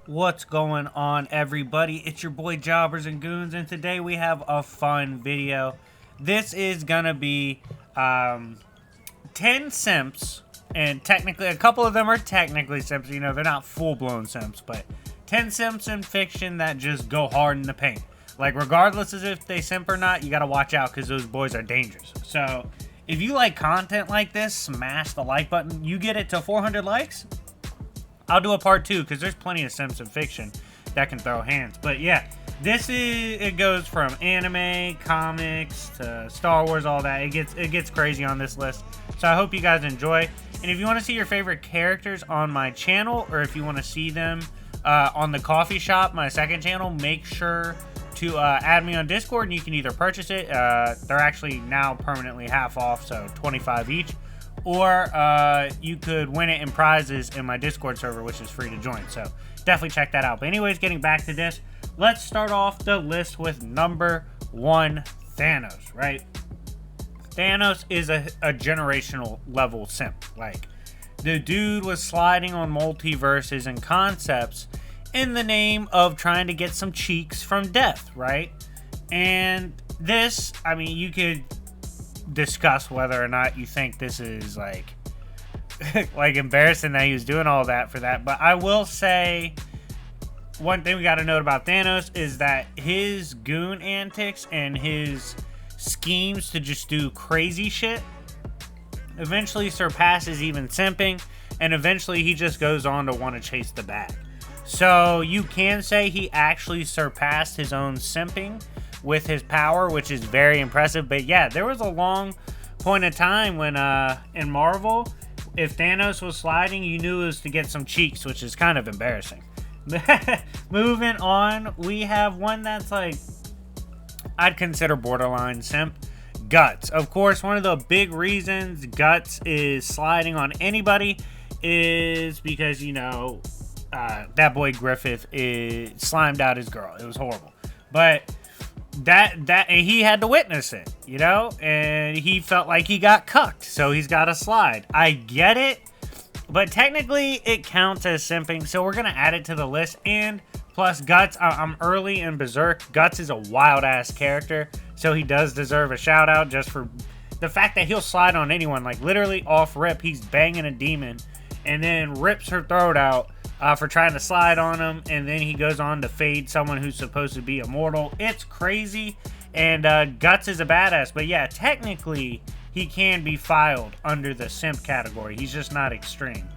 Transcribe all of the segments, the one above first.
What's going on, everybody? It's your boy Jobbers and Goons, and today we have a fun video. This is gonna be 10 simps, and technically a couple of them are technically simps. You know, they're not full-blown simps, but 10 simps in fiction that just go hard in the paint. Like, regardless of if they simp or not, you gotta watch out because those boys are dangerous. So if you like content like this, smash the like button. You get it to 400 likes, I'll do a part 2 because there's plenty of simps in fiction that can throw hands. But yeah, it goes from anime, comics to Star Wars, all that. It gets crazy on this list. So I hope you guys enjoy. And if you want to see your favorite characters on my channel, or if you want to see them on the coffee shop, my second channel, make sure to add me on Discord, and you can either purchase it. They're actually now permanently half off, so 25 each. Or you could win it in prizes in my Discord server, which is free to join. So definitely check that out. But anyways, getting back to this, let's start off the list with number 1, Thanos, right? Thanos is a generational level simp. Like, the dude was sliding on multiverses and concepts in the name of trying to get some cheeks from death, right? And this, I mean, you could discuss whether or not you think this is like like embarrassing that he was doing all that for that, but I will say one thing we got to note about Thanos is that his goon antics and his schemes to just do crazy shit eventually surpasses even simping, and eventually he just goes on to want to chase the bag. So you can say he actually surpassed his own simping with his power, which is very impressive. But yeah, there was a long point of time when in Marvel, if Thanos was sliding, you knew it was to get some cheeks, which is kind of embarrassing. Moving on, we have one that's like, I'd consider borderline simp, Guts. Of course, one of the big reasons Guts is sliding on anybody is because, you know, that boy Griffith slimed out his girl. It was horrible. But and he had to witness it, you know, and he felt like he got cucked, so he's got to slide. I get it, but technically it counts as simping, so we're gonna add it to the list. And plus, Guts, I'm early in Berserk. Guts is a wild ass character, so he does deserve a shout out just for the fact that he'll slide on anyone. Like, literally off rip, he's banging a demon and then rips her throat out for trying to slide on him, and then he goes on to fade someone who's supposed to be immortal. It's crazy, and Guts is a badass. But yeah, technically, he can be filed under the simp category. He's just not extreme.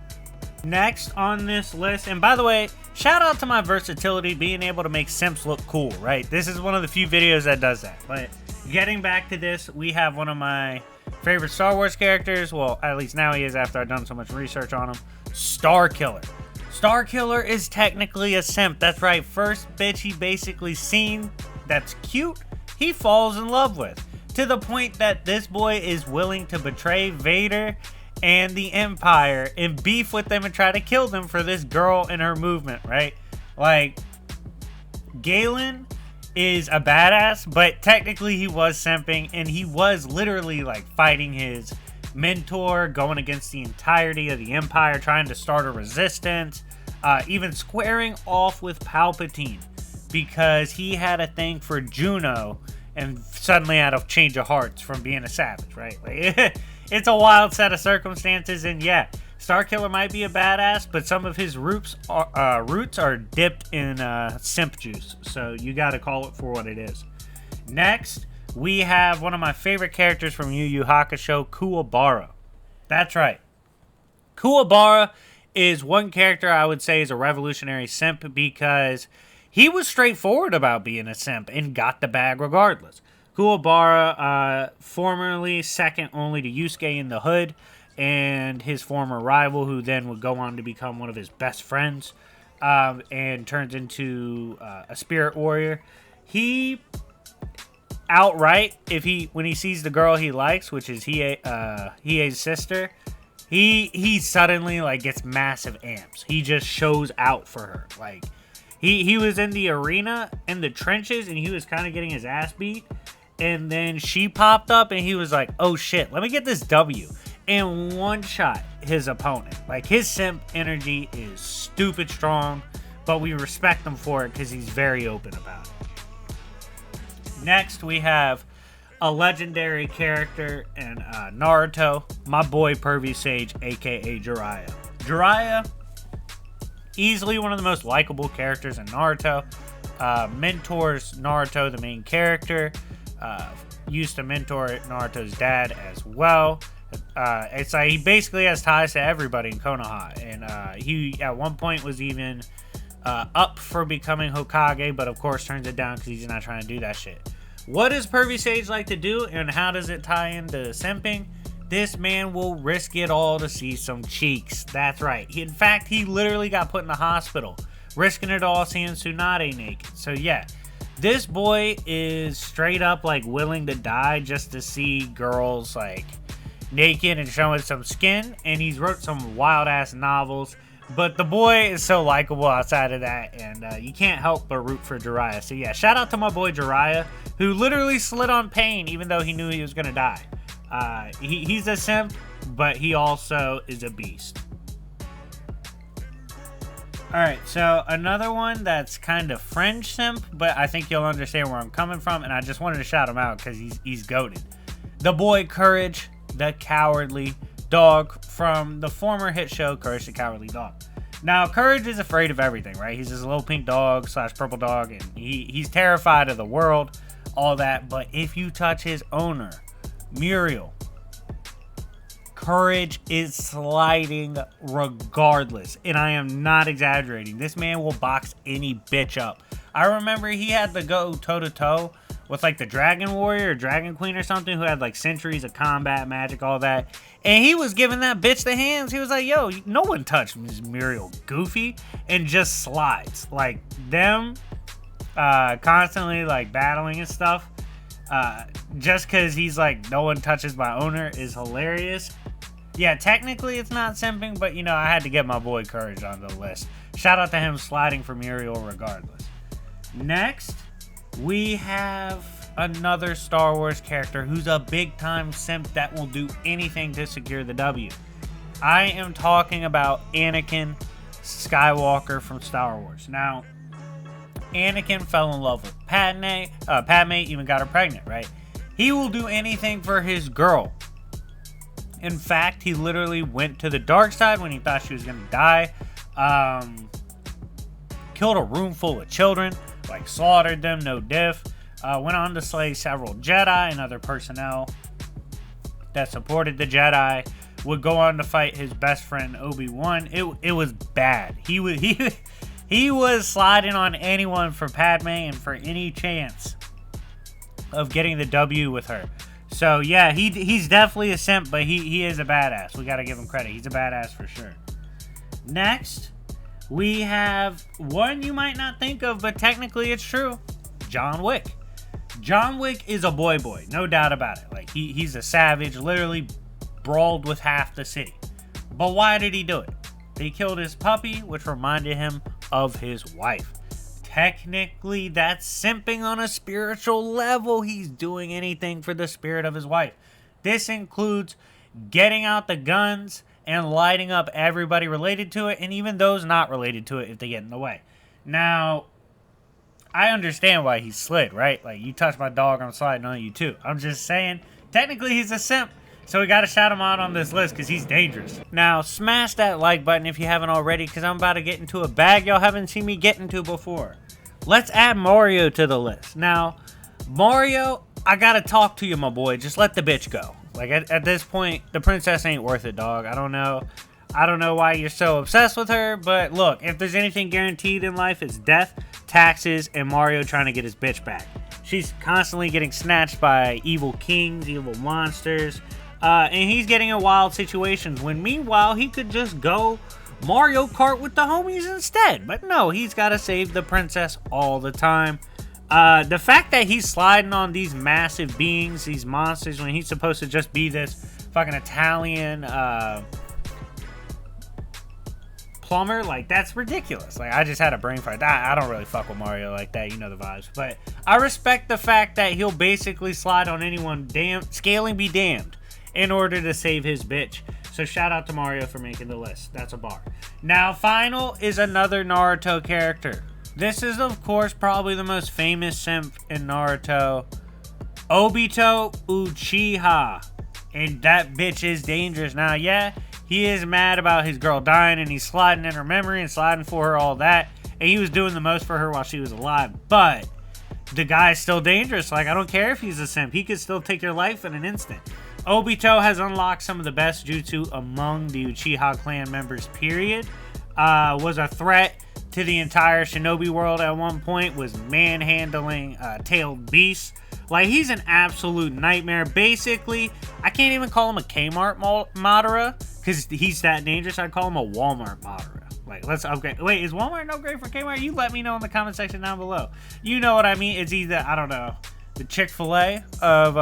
Next on this list, and by the way, shout out to my versatility, being able to make simps look cool, right? This is one of the few videos that does that. But getting back to this, we have one of my favorite Star Wars characters. Well, at least now he is after I've done so much research on him. Starkiller. Starkiller is technically a simp. That's right. First bitch he basically seen that's cute, he falls in love with. To the point that this boy is willing to betray Vader and the Empire and beef with them and try to kill them for this girl and her movement, right? Like, Galen is a badass, but technically he was simping, and he was literally like fighting his mentor, going against the entirety of the Empire, trying to start a resistance, even squaring off with Palpatine because he had a thing for Juno and suddenly had a change of hearts from being a savage, right? Like, it's a wild set of circumstances, and yeah, Starkiller might be a badass, but some of his roots are dipped in simp juice, so you gotta call it for what it is. Next, we have one of my favorite characters from Yu Yu Hakusho, Kuwabara. That's right. Kuwabara is one character I would say is a revolutionary simp because he was straightforward about being a simp and got the bag regardless. Kuwabara, formerly second only to Yusuke in the Hood, and his former rival, who then would go on to become one of his best friends, and turns into a spirit warrior. He outright, when he sees the girl he likes, which is Hiei's sister, he suddenly like gets massive amps. He just shows out for her. Like, He was in the arena, in the trenches, and he was kind of getting his ass beat. And then she popped up, and he was like, oh shit, let me get this W. And one shot his opponent. Like, his simp energy is stupid strong, but we respect him for it because he's very open about it. Next, we have a legendary character in Naruto, my boy Pervy Sage, aka Jiraiya. Jiraiya, easily one of the most likable characters in Naruto. Mentors Naruto, the main character. Used to mentor Naruto's dad as well. It's like he basically has ties to everybody in Konoha, and he at one point was even up for becoming Hokage, but of course turns it down because he's not trying to do that shit. What does Pervy Sage like to do, and how does it tie into simping? This man will risk it all to see some cheeks. That's right. In fact, he literally got put in the hospital, risking it all seeing Tsunade naked. So yeah, this boy is straight up like willing to die just to see girls like naked and showing some skin, and he's wrote some wild ass novels. But the boy is so likable outside of that, and you can't help but root for Jiraiya. So yeah, shout out to my boy Jiraiya, who literally slid on Pain even though he knew he was gonna die. He's a simp, but he also is a beast. Alright, so another one that's kind of fringe simp, but I think you'll understand where I'm coming from, and I just wanted to shout him out because he's goated. The boy Courage, the Cowardly Dog, from the former hit show Courage the Cowardly Dog. Now, Courage is afraid of everything, right? He's this little pink dog / purple dog, and he's terrified of the world, all that. But if you touch his owner, Muriel, Courage is sliding regardless. And I am not exaggerating. This man will box any bitch up. I remember he had to go toe-to-toe with like the Dragon Warrior or Dragon Queen or something who had like centuries of combat, magic, all that. And he was giving that bitch the hands. He was like, yo, no one touched Ms. Muriel, goofy. And just slides. Like them constantly like battling and stuff. Just because he's like, no one touches my owner is hilarious. Yeah, technically it's not simping, but you know, I had to get my boy Courage on the list. Shout out to him sliding for Muriel regardless. Next, we have another Star Wars character who's a big time simp that will do anything to secure the W. I am talking about Anakin Skywalker from Star Wars. Now, Anakin fell in love with Padme. Padme even got her pregnant, right? He will do anything for his girl. In fact, he literally went to the dark side when he thought she was going to die. Killed a room full of children, like slaughtered them, no diff. Went on to slay several Jedi and other personnel that supported the Jedi. Would go on to fight his best friend Obi-Wan. It was bad. He was sliding on anyone for Padme and for any chance of getting the W with her. So yeah, he's definitely a simp, but he is a badass. We gotta give him credit. He's a badass for sure. Next, we have one you might not think of, but technically it's true. John Wick. John Wick is a boy, no doubt about it. Like he's a savage, literally brawled with half the city. But why did he do it? He killed his puppy, which reminded him of his wife. Technically, that's simping on a spiritual level. He's doing anything for the spirit of his wife. This includes getting out the guns and lighting up everybody related to it, and even those not related to it if they get in the way. Now, I understand why he slid, right? Like, you touch my dog, I'm sliding on you too. I'm just saying, technically he's a simp, so we gotta shout him out on this list because he's dangerous. Now, smash that like button if you haven't already, because I'm about to get into a bag y'all haven't seen me get into before. Let's add Mario to the list. Now, Mario, I gotta talk to you, my boy. Just let the bitch go. Like, at this point, the princess ain't worth it, dog. I don't know why you're so obsessed with her, but look, if there's anything guaranteed in life, it's death, taxes, and Mario trying to get his bitch back. She's constantly getting snatched by evil kings, evil monsters, and he's getting in wild situations, when meanwhile, he could just go Mario Kart with the homies instead. But no, he's got to save the princess all the time. The fact that he's sliding on these massive beings, these monsters, when he's supposed to just be this fucking Italian plumber, like, that's ridiculous. Like, I just had a brain fart. I don't really fuck with Mario like that. You know the vibes. But I respect the fact that he'll basically slide on anyone, scaling be damned, in order to save his bitch. So shout out to Mario for making the list. That's a bar. Now, final is another Naruto character. This is, of course, probably the most famous simp in Naruto, Obito Uchiha. And that bitch is dangerous. Now, yeah, he is mad about his girl dying, and he's sliding in her memory and sliding for her, all that. And he was doing the most for her while she was alive. But the guy's still dangerous. Like, I don't care if he's a simp. He could still take your life in an instant. Obito has unlocked some of the best jutsu among the Uchiha clan members, period. Was a threat to the entire shinobi world at one point, was manhandling tailed beasts. Like, he's an absolute nightmare. Basically, I can't even call him a Kmart Madara, because he's that dangerous. I'd call him a Walmart Madara. Like, let's upgrade. Wait, is Walmart no great for Kmart? You let me know in the comment section down below. You know what I mean? It's either, I don't know, the Chick-fil-A of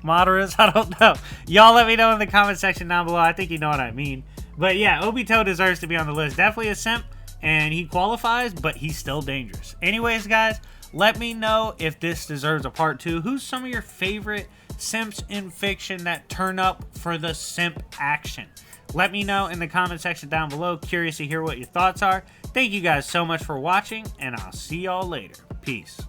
Madaras. I don't know. Y'all let me know in the comment section down below. I think you know what I mean. But yeah, Obito deserves to be on the list. Definitely a simp, and he qualifies, but he's still dangerous. Anyways, guys, let me know if this deserves a part 2. Who's some of your favorite simps in fiction that turn up for the simp action? Let me know in the comment section down below. Curious to hear what your thoughts are. Thank you guys so much for watching, and I'll see y'all later. Peace.